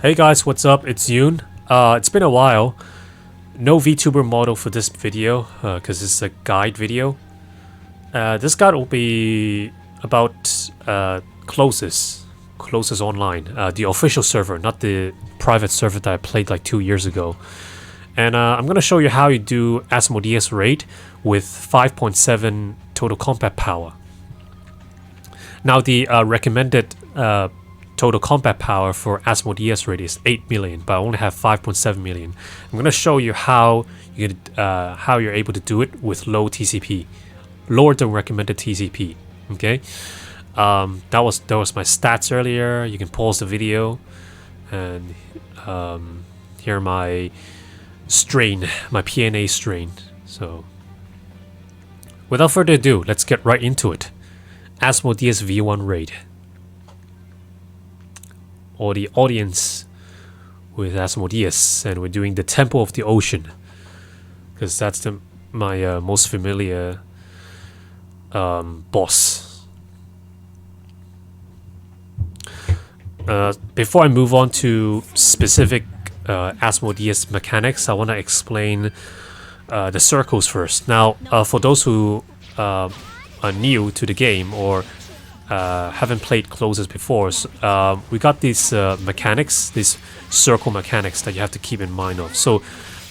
Hey guys, what's up? It's Yoon. It's been a while. No VTuber model for this video, because it's a guide video. This guide will be about Closes Online, the official server, not the private server that I played like 2 years ago. And I'm gonna show you how you do Asmodeus raid with 5.7 total combat power. Now the recommended total combat power for Asmodeus raid is 8 million, but I only have 5.7 million. I'm gonna show you how you're able to do it with low TCP, lower than recommended TCP. Okay, that was my stats earlier. You can pause the video and hear my strain, my PNA strain. So, without further ado, let's get right into it. Asmodeus V1 raid. Or the audience with Asmodeus, and we're doing the Temple of the Ocean because that's my most familiar boss. Before I move on to specific Asmodeus mechanics, I want to explain the circles first. Now, for those who are new to the game or haven't played Closes before, we got these mechanics, these circle mechanics that you have to keep in mind of. So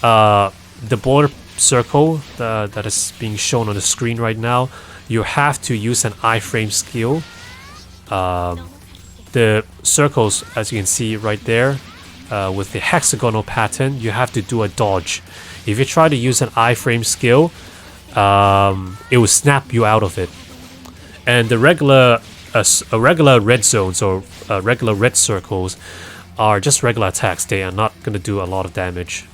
the border circle that is being shown on the screen right now, you have to use an iframe skill. The circles, as you can see right there, with the hexagonal pattern, you have to do a dodge. If you try to use an iframe skill, it will snap you out of it. And the regular red zones or regular red circles are just regular attacks. They are not going to do a lot of damage.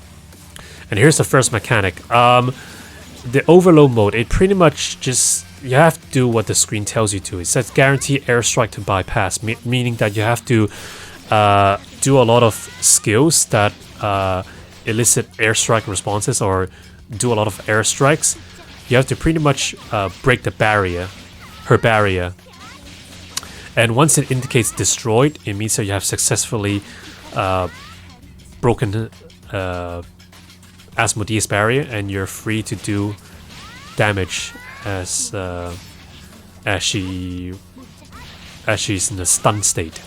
And here's the first mechanic. The overload mode, it pretty much just, you have to do what the screen tells you to. It says guarantee airstrike to bypass, meaning that you have to do a lot of skills that elicit airstrike responses or do a lot of airstrikes. You have to pretty much break the barrier, her barrier. And once it indicates destroyed, it means that you have successfully broken Asmodeus barrier, and you're free to do damage as she's in a stun state.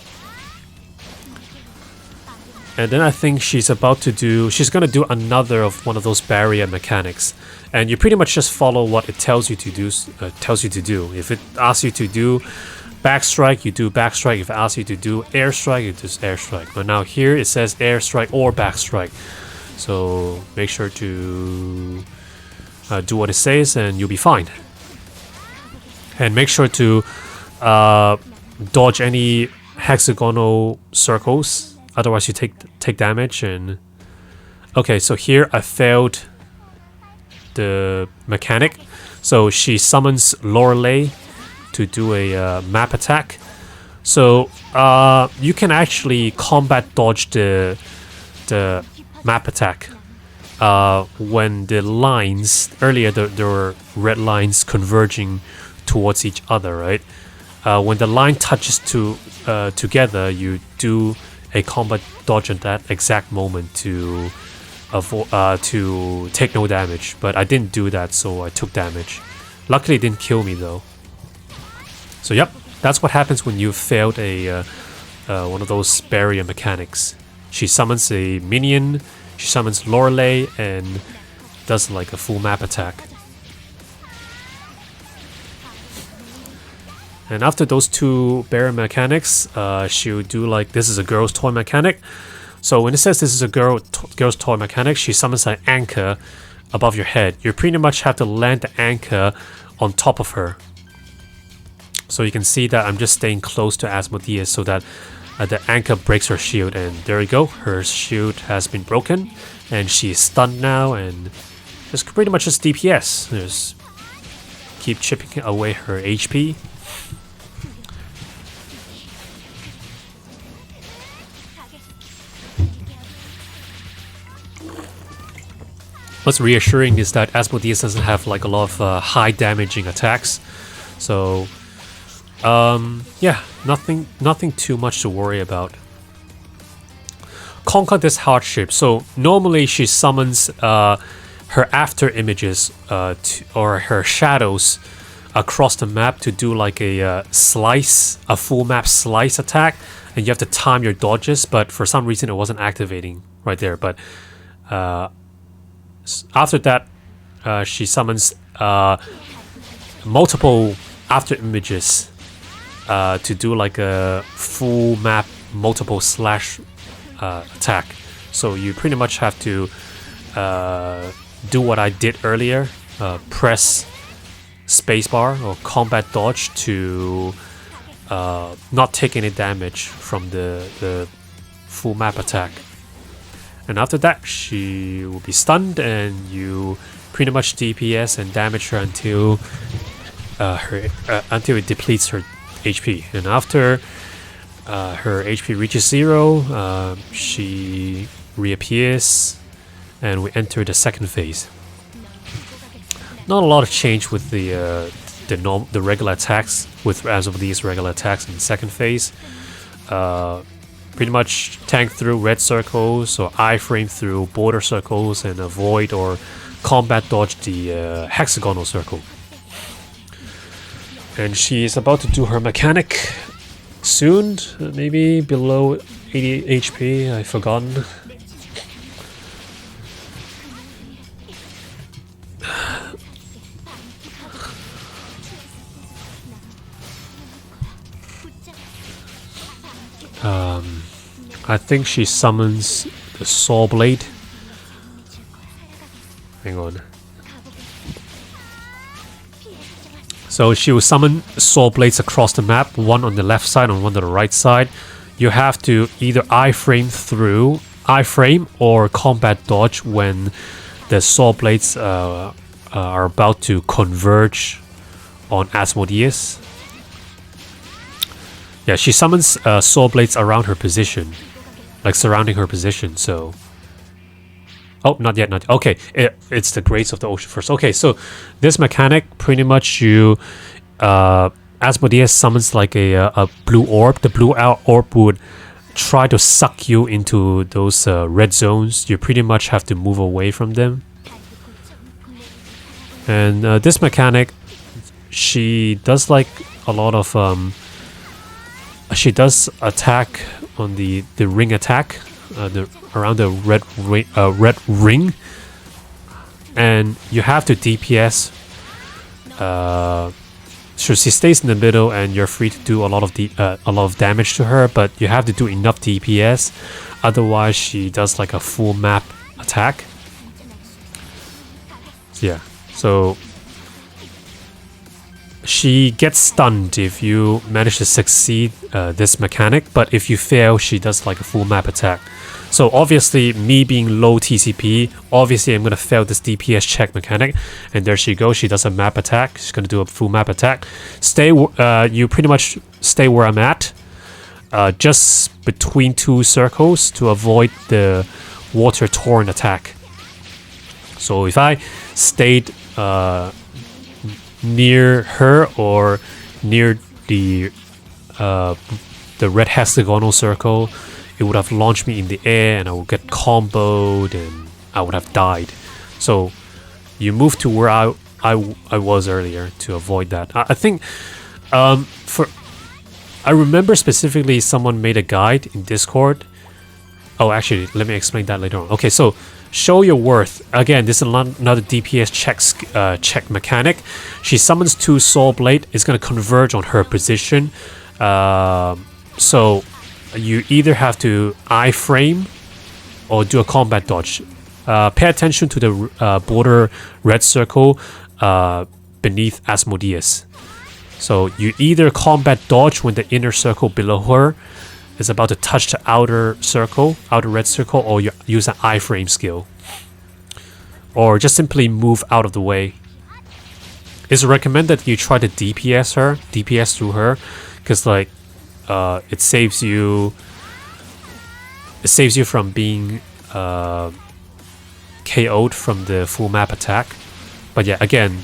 And then I think she's gonna do another of one of those barrier mechanics, and you pretty much just follow what it tells you to do. If it asks you to do backstrike, you do backstrike. If it asks you to do airstrike, you do airstrike. But now here it says airstrike or backstrike, so make sure to do what it says, and you'll be fine. And make sure to dodge any hexagonal circles, otherwise you take damage. And okay, so here I failed the mechanic, so she summons Lorelei to do a map attack. So you can actually combat dodge the map attack when the lines earlier there were red lines converging towards each other, right? When the line touches together, you do a combat dodge at that exact moment to take no damage. But I didn't do that, so I took damage. Luckily, it didn't kill me though. So yep, that's what happens when you failed a one of those barrier mechanics. She summons a minion, she summons Lorelei, and does like a full map attack. And after those two barrier mechanics, she'll do like, this is a girl's toy mechanic. So when it says this is a girl's toy mechanic, she summons an anchor above your head. You pretty much have to land the anchor on top of her. So you can see that I'm just staying close to Asmodeus so that the anchor breaks her shield, and there we go. Her shield has been broken, and she is stunned now, and it's pretty much just DPS. Just keep chipping away her HP. What's reassuring is that Asmodeus doesn't have like a lot of high damaging attacks, so yeah, nothing too much to worry about. conquer this hardship. So normally she summons her after images or her shadows across the map to do like a slice, a full map slice attack, and you have to time your dodges, but for some reason it wasn't activating right there. But after that, she summons multiple after images to do like a full map multiple slash attack. So you pretty much have to do what I did earlier, press spacebar or combat dodge to not take any damage from the full map attack. And after that, she will be stunned, and you pretty much DPS and damage her until until it depletes her HP. And after her HP reaches 0, she reappears, and we enter the second phase. Not a lot of change with the regular attacks as of these regular attacks in the second phase. Pretty much tank through red circles or iframe through border circles and avoid or combat dodge the hexagonal circle. And she is about to do her mechanic soon, maybe below 80 HP, I've forgotten. I think she summons the saw blade. Hang on. So she will summon saw blades across the map, one on the left side and one on the right side. You have to either iframe or combat dodge when the saw blades are about to converge on Asmodeus. Yeah, she summons saw blades around her position, like surrounding her position. So, oh, not yet. Okay. It's the Grace of the Ocean first. Okay, so this mechanic, pretty much you, Asmodeus summons like a blue orb. The blue orb would try to suck you into those red zones. You pretty much have to move away from them. And this mechanic, she does like a lot of she does attack on the ring attack, around the red ring, and you have to DPS. So she stays in the middle, and you're free to do a lot of damage to her, but you have to do enough DPS, otherwise she does like a full map attack. Yeah, so she gets stunned if you manage to succeed this mechanic, but if you fail, she does like a full map attack. So obviously, me being low TCP, obviously I'm gonna fail this DPS check mechanic, and there she goes. She does a map attack. She's gonna do a full map attack. You pretty much stay where I'm at, just between two circles to avoid the water torrent attack. So if I stayed near her or near the red hexagonal circle, it would have launched me in the air, and I would get comboed, and I would have died. So you move to where I was earlier to avoid that. I think I remember specifically someone made a guide in Discord. Oh, actually, let me explain that later on. Okay, so show your worth. Again, this is another DPS check mechanic. She summons 2 Soul Blade. It's going to converge on her position. So you either have to iframe or do a combat dodge. Pay attention to the border red circle beneath Asmodeus. So you either combat dodge when the inner circle below her is about to touch the outer red circle, or you use an iframe skill, or just simply move out of the way. It's recommended you try to DPS through her, because like it saves you from being KO'd from the full map attack. But yeah, again,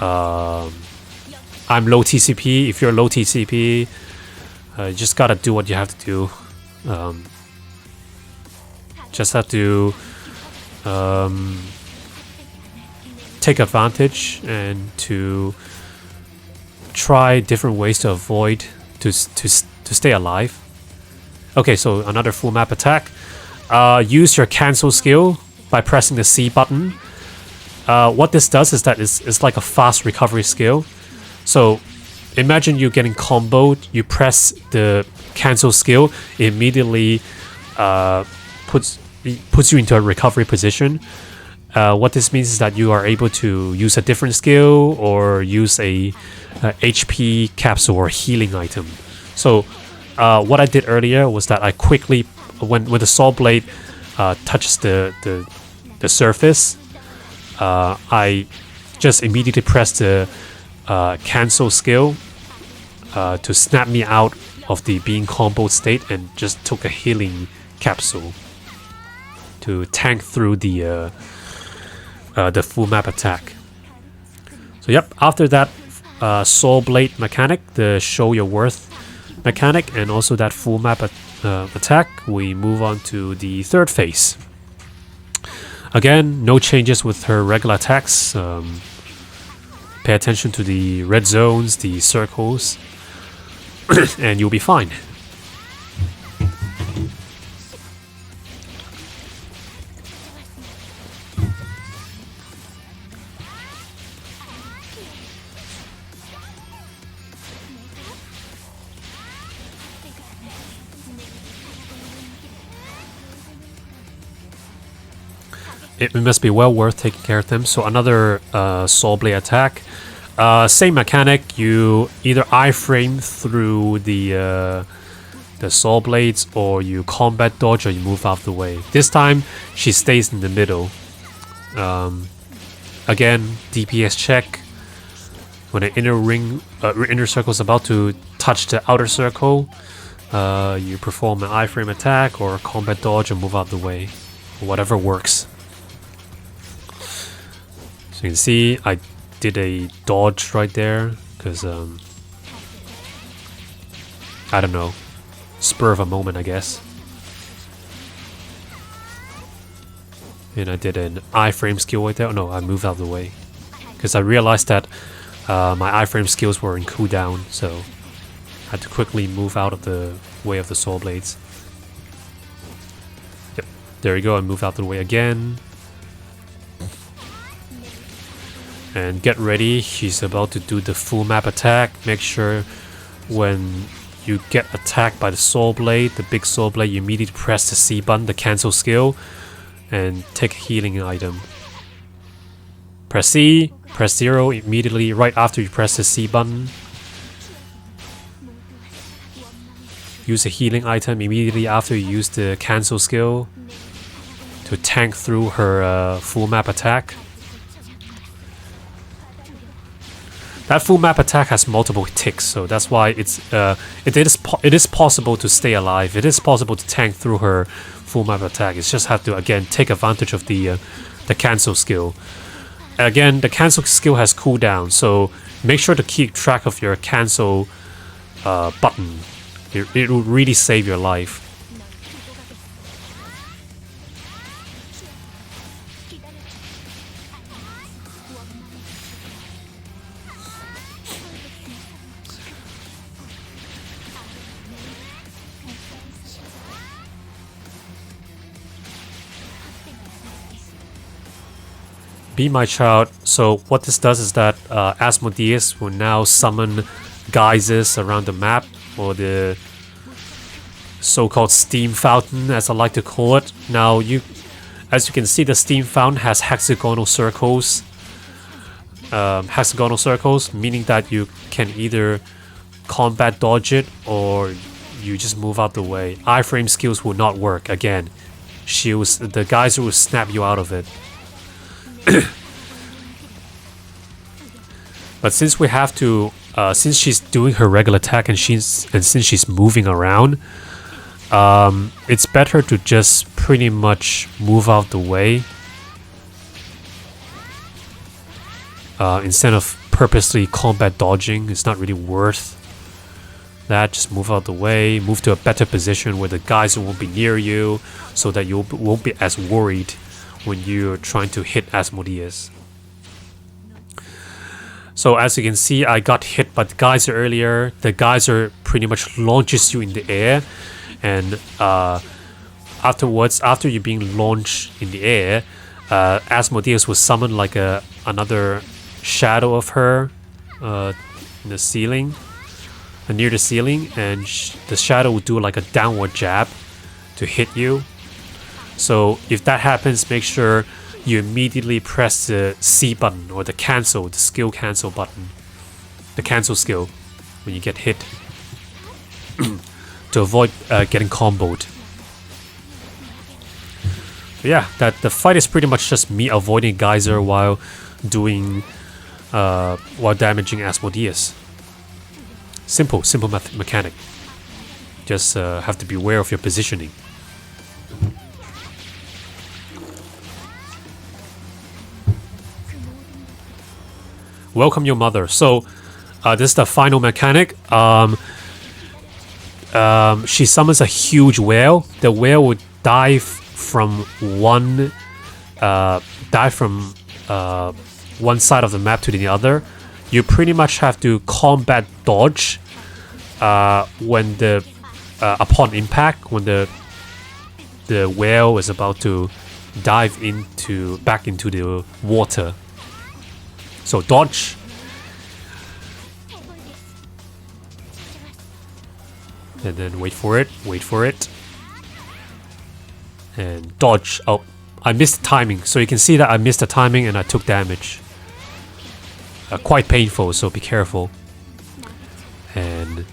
I'm low TCP. If you're low TCP, you just gotta do what you have to do. Just have to take advantage and to try different ways to avoid to stay alive. Okay, so another full map attack. Use your cancel skill by pressing the C button. What this does is that it's like a fast recovery skill. So imagine you getting comboed, you press the cancel skill, it immediately puts you into a recovery position. What this means is that you are able to use a different skill or use a HP capsule or healing item. So what I did earlier was that I quickly, when the saw blade touches the surface, I just immediately pressed the cancel skill to snap me out of the being comboed state and just took a healing capsule to tank through the full map attack. So yep, after that saw blade mechanic, the show your worth mechanic, and also that full map attack, we move on to the third phase. Again, no changes with her regular attacks. Pay attention to the red zones, the circles, and you'll be fine. It must be well worth taking care of them. So another saw blade attack. Same mechanic. You either iframe through the saw blades, or you combat dodge, or you move out of the way. This time she stays in the middle. Again, DPS check. When the inner circle is about to touch the outer circle, you perform an iframe attack or combat dodge and move out of the way. Whatever works. So you can see I did a dodge right there because I don't know, spur of a moment, I guess. And I did an iframe skill right there. Oh, no, I moved out of the way because I realized that my iframe skills were in cooldown, so I had to quickly move out of the way of the saw blades. Yep, there you go. I moved out of the way again. And get ready, she's about to do the full map attack. Make sure when you get attacked by the saw blade, the big saw blade, you immediately press the C button, the cancel skill, and take a healing item. Press C, press 0 immediately right after you press the C button. Use a healing item immediately after you use the cancel skill to tank through her full map attack. That full map attack has multiple ticks, so that's why it is possible to stay alive. It is possible to tank through her full map attack. It's just have to again take advantage of the cancel skill. Again, the cancel skill has cooldown, so make sure to keep track of your cancel button. It will really save your life. Be my child. So what this does is that Asmodeus will now summon geysers around the map, or the so-called steam fountain, as I like to call it. Now, as you can see, the steam fountain has hexagonal circles. Meaning that you can either combat dodge it or you just move out the way. Iframe skills will not work. Again, the geyser will snap you out of it. But since we have to, since she's doing her regular attack and since she's moving around, it's better to just pretty much move out the way instead of purposely combat dodging. It's not really worth that, just move out the way, move to a better position where the geyser won't be near you, so that you won't be as worried when you're trying to hit Asmodeus. So as you can see, I got hit by the geyser earlier. The geyser pretty much launches you in the air, and afterwards, after you're being launched in the air, Asmodeus will summon like another shadow of her in the ceiling, near the ceiling, and the shadow will do like a downward jab to hit you. So if that happens, make sure you immediately press the C button or the skill cancel button, the cancel skill when you get hit to avoid getting comboed. But yeah, the fight is pretty much just me avoiding geyser while damaging Asmodeus. Simple mechanic. Just have to be aware of your positioning. Welcome your mother. So this is the final mechanic. She summons a huge whale. The whale would dive from one side of the map to the other. You pretty much have to combat dodge when upon impact, when the whale is about to dive back into the water. So dodge. And then wait for it. And dodge. Oh, I missed the timing. So you can see that I missed the timing and I took damage. Quite painful, so be careful. And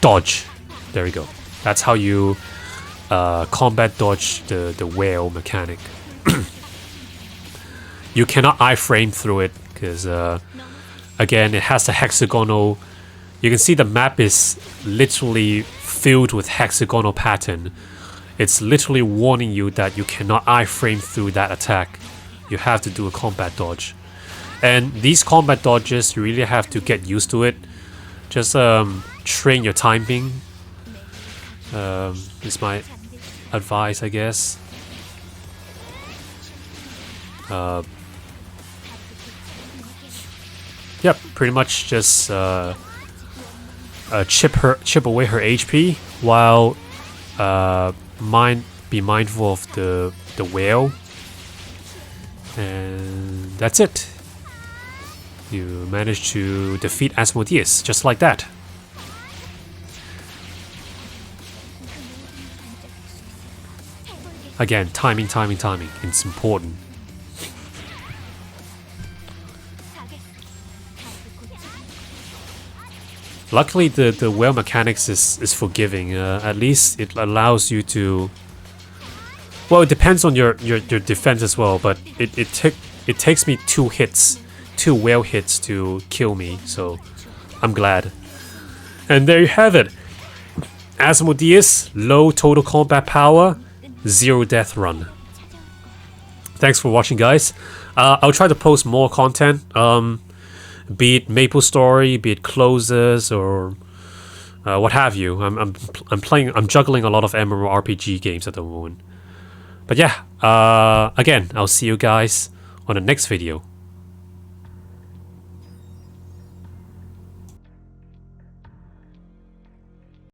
dodge. There we go. That's how you combat dodge the whale mechanic. You cannot iframe through it, because again, it has the hexagonal. You can see the map is literally filled with hexagonal pattern. It's literally warning you that you cannot iframe through that attack. You have to do a combat dodge. And these combat dodges, you really have to get used to it. Just train your timing. Is my advice, I guess. Yep, pretty much just chip away her HP while be mindful of the whale, and that's it. You managed to defeat Asmodeus just like that. Again, timing. It's important. Luckily, the whale mechanics is forgiving. At least it allows you to. Well, it depends on your defense as well. But it takes me 2 whale hits to kill me. So I'm glad. And there you have it. Asmodeus, low total combat power, 0 death run. Thanks for watching, guys. I'll try to post more content. Be it Maple Story, be it closes, or what have you. I'm juggling a lot of MMORPG games at the moment. But yeah, again, I'll see you guys on the next video.